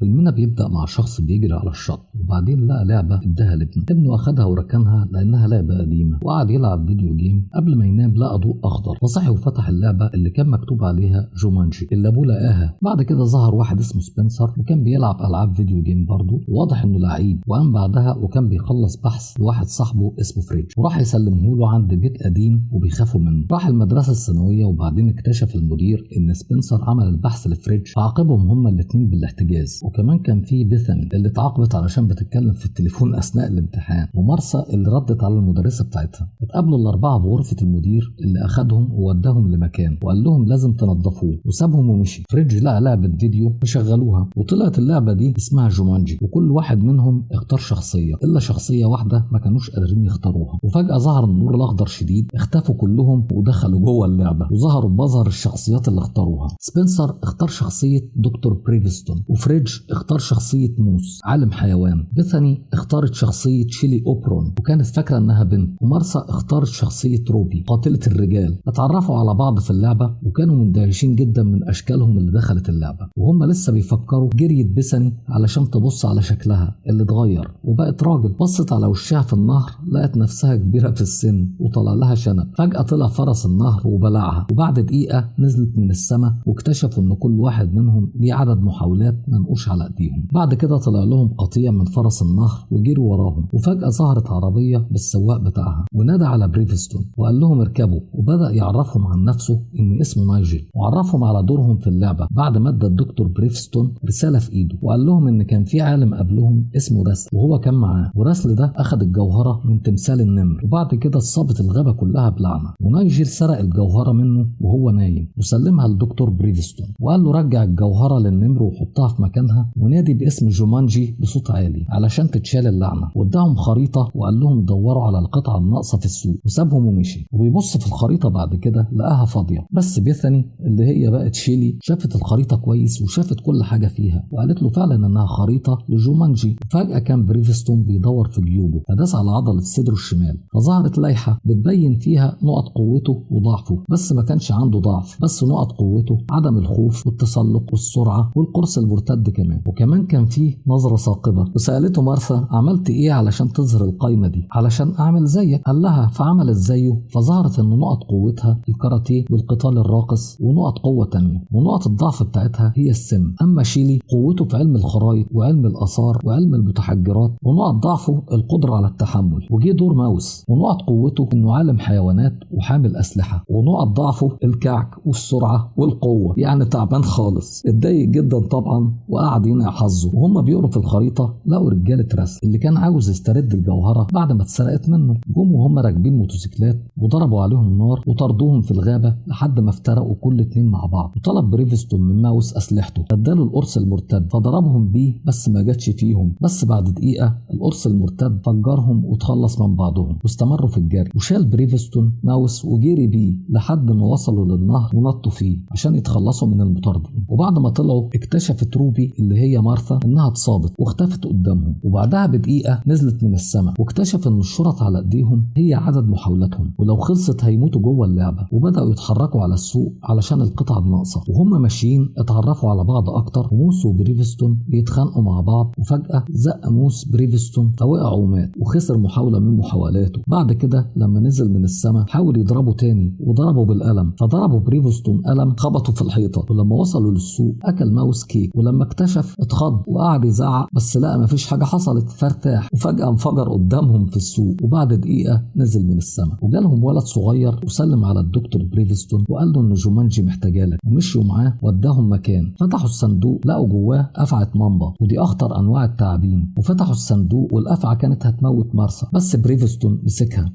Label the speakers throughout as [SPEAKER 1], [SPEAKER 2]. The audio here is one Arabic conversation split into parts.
[SPEAKER 1] فيلمنا بيبدأ مع شخص بيجري على الشط، وبعدين لقى لعبة اداها لابنه أخدها وركنها لأنها لعبة قديمة، وقعد يلعب فيديو جيم. قبل ما ينام لقى ضوء أخضر، فصحي وفتح اللعبة اللي كان مكتوب عليها جومانجي اللي أبوه لقاها. بعد كده ظهر واحد اسمه سبنسر وكان بيلعب ألعاب فيديو جيم برضه، وواضح إنه لعيب، وقام بعدها وكان بيخلص بحث لواحد صاحبه اسمه فريدج، وراح يسلمه له عند بيت قديم وبيخافوا منه. راح المدرسة الثانوية، وبعدين اكتشف المدير إن سبنسر عمل البحث لفريدج، فعاقبهم هما الاتنين بالاحتجاز. وكمان كان في بيثاني اللي اتعاقبت علشان بتتكلم في التليفون أثناء الامتحان، ومارسا اللي ردت على المدرسة بتاعتها. اتقابلوا الأربعة بغرفة المدير اللي أخدهم ووداهم لمكان وقال لهم لازم تنظفوه، وسابهم ومشي. فريدج لقى لعبة فيديو فشغلوها، وطلعت اللعبة دي اسمها جومانجي، وكل واحد منهم اختار شخصية إلا شخصية واحدة ما كانوش قادرين يختاروها. وفجأة ظهر النور الأخضر شديد، اختفوا كلهم ودخلوا جوه اللعبة، وظهروا بمظهر الشخصيات اللي اختاروها. سبنسر اختار شخصية دكتور بريفستون، وفريدج اختار شخصية موس عالم حيوان. بيثاني اختارت شخصية شيلي أوبرون وكانت فاكرة انها بنت، ومارسا اختارت شخصية روبي قاتلة الرجال. اتعرفوا على بعض في اللعبة وكانوا مندهشين جدا من اشكالهم اللي دخلت اللعبة، وهم لسه بيفكروا جريت بيثاني علشان تبص على شكلها اللي اتغير وبقت راجل. بصت على وشها في النهر، لقت نفسها كبيرة في السن وطلع لها شنب. فجأة طلع فرس النهر وبلعها، وبعد دقيقة نزلت من السماء، واكتشفوا ان كل واحد منهم ليه عدد محاولات منقوش على ايديهم. بعد كده طلع لهم قطيع من فرس النهر وجروا وراهم، وفجأة ظهرت عربية بالسواق بتاعها ونادى على بريفستون وقال لهم اركبوا، وبدأ يعرفهم عن نفسه ان اسمه نايجل، وعرفهم على دورهم في اللعبة. بعد ما ادى الدكتور بريفستون رسالة في ايده وقال لهم ان كان في عالم قبلهم اسمه رسل وهو كان معاه، ورسل ده اخد الجوهرة من تمثال النمر، وبعد كده اصابت الغابة كلها بلعنة. ونايجل سرق الجوهرة منه وهو نايم وسلمها للدكتور بريفستون وقال له رجع الجوهرة للنمر وحطها في مكانها، ونادي باسم جومانجي بصوت عالي علشان تتشال اللعنة. واداهم خريطة وقال لهم دوروا على القطعة الناقصة في السوق، وسابهم ومشي. وبيبص في الخريطة بعد كده لقاها فاضية، بس بيثاني اللي هي بقت شيلي شافت الخريطة كويس وشافت كل حاجة فيها، وقالت له فعلا انها خريطة لجومانجي. وفجأة كان بريفستون بيدور في جيوبه فداس على عضلة صدره الشمال، فظهرت لائحة بتبين فيها نقط قوته وضعفه، بس ما كانش عنده ضعف، بس نقط قوته عدم الخوف والتسلق والسرعة والقرص المرتد كمان. وكمان كان فيه نظرة ثاقبة. وسألته مارثا عملت ايه علشان تظهر القايمة دي؟ علشان اعمل زيك، قال لها، فعملت زيه. فظهرت ان نقط قوتها الكاراتيه والقتال الراقص، ونقط قوة تانية، ونقط الضعف بتاعتها هي السم. اما شيلي قوته في علم الخرايط وعلم الآثار وعلم المتحجرات، ونقط ضعفه القدرة على التحمل. وجي دور ماوس، ونقط قوته انه عالم حيوانات وحامل اسلحة، ونقط ضعفه الكعك والسرعة والقوة. يعني تعبان خالص، اتضايق جدا طبعا وقعد ينقع حظه. وهم بيقروا في الخريطة لقوا رجالة رسل اللي كان عاوز يسترد الجوهرة بعد ما اتسرقت منه. جم وهم راكبين موتوسيكلات وضربوا عليهم نار وطردوهم في الغابة لحد ما افترقوا كل اتنين مع بعض. وطلب بريفستون من ماوس اسلحته، فاداله القرص المرتد فضربهم بيه، بس ما جاتش فيهم. بس بعد دقيقة القرص المرتد فجرهم وتخلص من بعضهم، واستمروا في الجري. وشال بريفستون ماوس وجري بيه لحد ما وصلوا للنهر ونطوا فيه عشان يتخلصوا من المطاردين. وبعد ما طلعوا اكتشفت روبي اللي هي مارثا انها اتصابت واختفت قدامهم. وبعدها بدقيقة نزلت من السماء، واكتشف ان الشرط على ايديهم هي عدد محاولاتهم، ولو خلصت هيموتوا جوه اللعبة. وبدأوا يتحركوا على السوق علشان القطعة الناقصة. وهم ماشيين اتعرفوا على بعض اكتر، وموس وبريفستون بيتخانقوا مع بعض. وفجأة زق موس بريفستون فوقع ومات، وخسر محاولة من محاولاته. بعد كده لما نزل من السماء حاول يضربه تاني وضربه بالقلم، فضربه بريفستون قلم خبطه في الحيطة. ولما وصلوا للسوق اكل ماوس كيك، ولما اكتشف اتخض وقعد يزعق، بس لقى مفيش حاجة حصلت فارتاح. وفجأة انفجر قدامهم في السوق، وبعد دقيقة نزل من السماء. وجالهم ولد صغير وسلم على الدكتور بريفستون وقال له ان جومانجي محتاجالك، ومشيوا معاه وداهم مكان. فتحوا الصندوق لقوا جواه أفعى مامبا، ودي اخطر انواع التعابين. وفتحوا الصندوق والأفعى كانت هتموت مارثا، بس بريفستون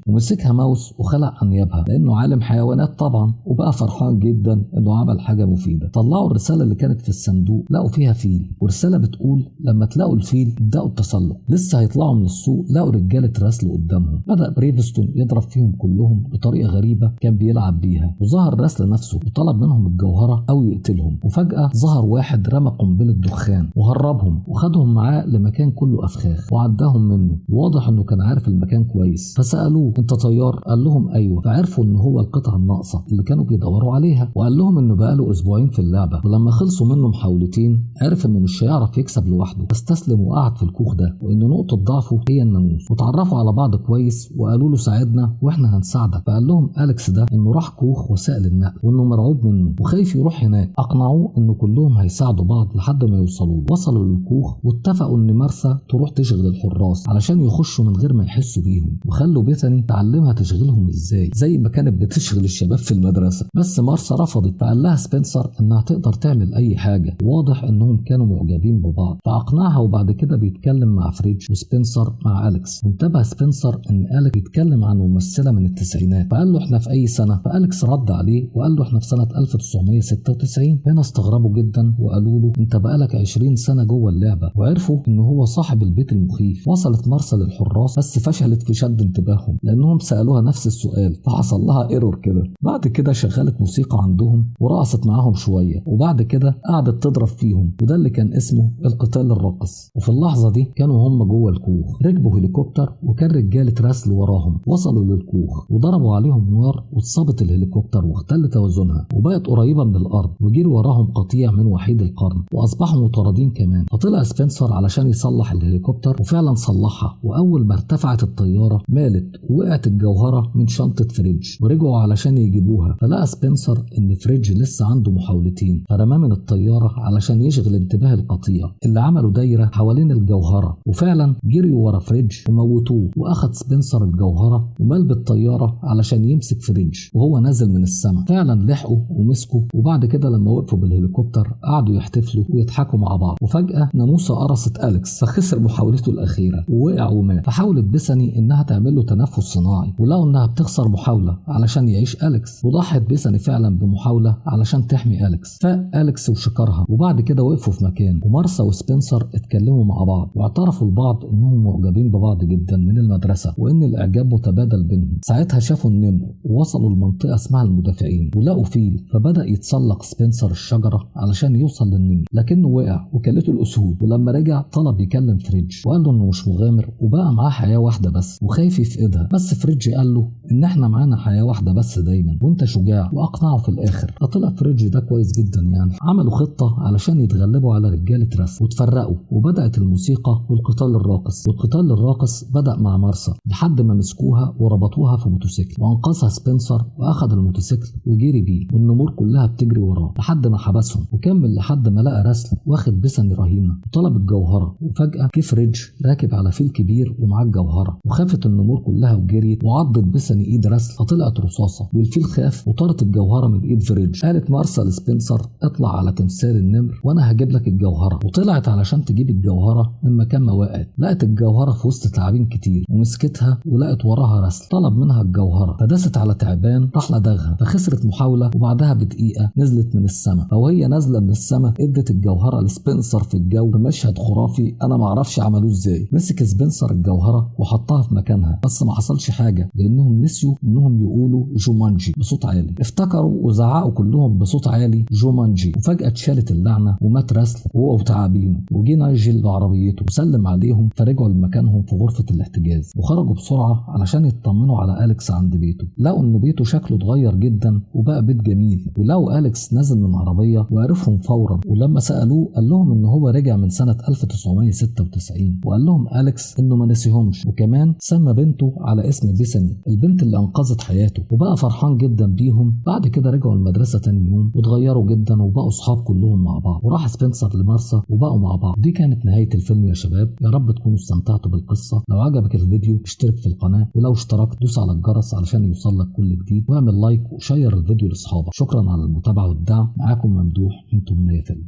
[SPEAKER 1] مسكها ماوس وخلع انيابها لانه عالم حيوانات طبعا، وبقى فرحان جدا انه عمل حاجة مفيدة. طلعوا الرسالة اللي كانت في الصندوق لقوا فيها فيل، ورسالة بتقول لما تلاقوا الفيل ابدأوا التسلق. لسه هيطلعوا من السوق لقوا رجالة رسل قدامهم. بدأ بريفستون يضرب فيهم كلهم بطريقة غريبة كان بيلعب بيها. وظهر رسل نفسه وطلب منهم الجوهرة أو يقتلهم. وفجأة ظهر واحد رمى قنبلة دخان وهربهم وخدهم معاه لمكان كله أفخاخ وعداهم منه. واضح إنه كان عارف المكان كويس، فسألوه أنت طيار؟ قال لهم أيوه. فعرفوا إن هو القطعة الناقصة اللي كانوا بيدوروا عليها. وقال لهم إنه بقاله أسبوعين في اللعبة، ولما خلصوا منه محاولتين عرف إن انه مش هيعرف يكسب لوحده، فاستسلم وقعد في الكوخ ده، وان نقطة ضعفه هي الناموس. وتعرفوا على بعض كويس وقالوا له ساعدنا واحنا هنساعدك. فقال لهم أليكس ده انه راح كوخ وسائل النقل وانه مرعوب منه وخايف يروح هناك. اقنعوه انه كلهم هيساعدوا بعض لحد ما يوصلوا. وصلوا للكوخ واتفقوا ان مارسا تروح تشغل الحراس علشان يخشوا من غير ما يحسوا بيهم، وخلوا بيثاني تعلمها تشغلهم ازاي زي ما كانت بتشغل الشباب في المدرسة. بس مارسا رفضت، فقال لها سبنسر انها تقدر تعمل اي حاجة. واضح انهم كانوا معجبين ببعض، فاقنعها. وبعد كده بيتكلم مع فريدج وسبنسر مع أليكس. وانتبه سبنسر ان أليكس بيتكلم عن ممثلة من التسعينات، فقال له احنا في اي سنة؟ فأليكس رد عليه وقال له احنا في سنة 1996. هنا استغربوا جدا وقالوا له انت بقالك 20 سنة جوه اللعبة، وعرفوا ان هو صاحب البيت المخيف. وصلت مارسا للحراس بس فشلت في شد انتباههم لانهم سألوها نفس السؤال، فحصل لها ايرور كده. بعد كده شغلت موسيقى عندهم ورقصت معاهم شوية، وبعد كده قعدت تضرب فيهم، وده اللي كان اسمه القتال الراقص. وفي اللحظة دي كانوا هم جوه الكوخ. ركبوا هليكوبتر وكان رجالة راسل وراهم. وصلوا للكوخ وضربوا عليهم نار واتصابت الهليكوبتر واختل توازنها وبقت قريبة من الأرض، وجري وراهم قطيع من وحيد القرن وأصبحوا مطاردين كمان. فطلع سبنسر علشان يصلح الهليكوبتر وفعلا صلحها. وأول ما ارتفعت الطيارة مالت ووقعت الجوهرة من شنطة فريدج، ورجعوا علشان يجيبوها. فلقى سبنسر إن فريدج لسه عنده محاولتين، فرماه من الطيارة علشان يشغل انتباه القطيع اللي عملوا دايرة حوالين الجوهرة. وفعلا جريوا ورا فريدج وموتوه. وأخد سبنسر الجوهرة ومال بالطيارة علشان يمسك فريدج وهو نازل من السماء. فعلا لحقوا ومسكوا. وبعد كده لما وقفوا بالهليكوبتر قعدوا يحتفلوا ويضحكوا مع بعض. وفجأة ناموسة قرصت أليكس فخسر محاولته الأخيرة ووقع ومات. فحاولت بيثاني إنها تعمل له تنفس صناعي، ولقوا إنها بتخسر محاولة علشان يعيش أليكس. وضحت بيثاني فعلا بمحاولة علشان تحمي أليكس. فأليكس وشكرها. وبعد كده وقفوا في مكان، ومارسا وسبنسر اتكلموا مع بعض واعترفوا لبعض إنهم معجبين ببعض جدا من المدرسة، وإن الإعجاب متبادل بينهم. ساعتها شافوا النمر ووصلوا لمنطقة اسمها المدافعين ولقوا فيل، فبدأ يتسلق سبنسر الشجرة علشان يوصل للنمر لكنه وقع وكلته الأسود. ولما رجع طلب يكلم فريدج وقال له إنه مش مغامر وبقى معاه حياة واحدة بس وخايف يفقدها. بس فريدج قال له إن إحنا معانا حياة واحدة بس دايما وإنت شجاع. وأقنعه في الآخر. فطلع فريدج ده كويس جدا يعني. عملوا خطة علشان يتغلبوا على رجالة راسل وتفرقوا، وبدأت الموسيقى والقتال الراقص. والقتال الراقص بدأ مع مارسا لحد ما مسكوها وربطوها في موتوسيكل، وأنقذها سبنسر وأخذ الموتوسيكل وجري بيه، والنمور كلها بتجري وراه لحد ما حبسهم. وكمل لحد ما لقى راسل واخد بيثاني رهينة وطلب الجوهرة. وفجأة جه فريدج راكب على فيل كبير ومعاه الجوهرة، وخافت النمور كلها وجريت وعضت بيثاني ايد راسل فطلعت رصاصة، والفيل خاف وطارت الجوهرة من ايد فريدج. قالت مارسا لسبنسر اطلع على تمثال النمر وانا هجيب لك الجوهرة. وطلعت علشان تجيب الجوهرة من مكان ما وقعت. لقت الجوهرة في وسط تعابين كتير ومسكتها، ولقت وراها راسل طلب منها الجوهرة، فدست على تعبان راح لدغها فخسرت محاولة. وبعدها بدقيقة نزلت من السماء، فوهي نازلة من السماء ادت الجوهرة لسبنسر في الجو بمشهد خرافي انا معرفش عملوه ازاي. مسك سبنسر الجوهرة وحطها في مكانها، بس ما حصلش حاجة لانهم نسيوا انهم يقولوا جومانجي بصوت عالي. افتكروا وزعقوا كلهم بصوت عالي جومانجي. وفجأة اتشالت اللعنة ومات راسل وهو وتعابينه. وجي نايجل بعربيته وسلم عليهم، فرجعوا لمكانهم في غرفة الاحتجاز وخرجوا بسرعة علشان يطمنوا على أليكس عند بيته. لقوا ان بيته شكله اتغير جدا وبقى بيت جميل. ولقوا أليكس نازل من عربية وعرفهم فورا. ولما سألوه قال لهم ان هو رجع من سنة 1996. وقال لهم أليكس انه ما نسيهمش، وكمان سمى بنته على اسم بيثاني البنت اللي انقذت حياته، وبقى فرحان جدا بيهم. بعد كده رجعوا المدرسة تاني يوم واتغيروا جدا وبقوا صحاب كلهم مع بعض. وراح سبنسر لمارسا وبقوا مع بعض. دي كانت نهاية الفيلم يا شباب. يا رب تكونوا استمتعتوا بالقصة. لو عجبك الفيديو اشترك في القناة، ولو اشتركت دوس على الجرس علشان يوصلك كل جديد، واعمل لايك وشير الفيديو لاصحابك. شكرا على المتابعة والدعم. معاكم ممدوح من 8 فيلم.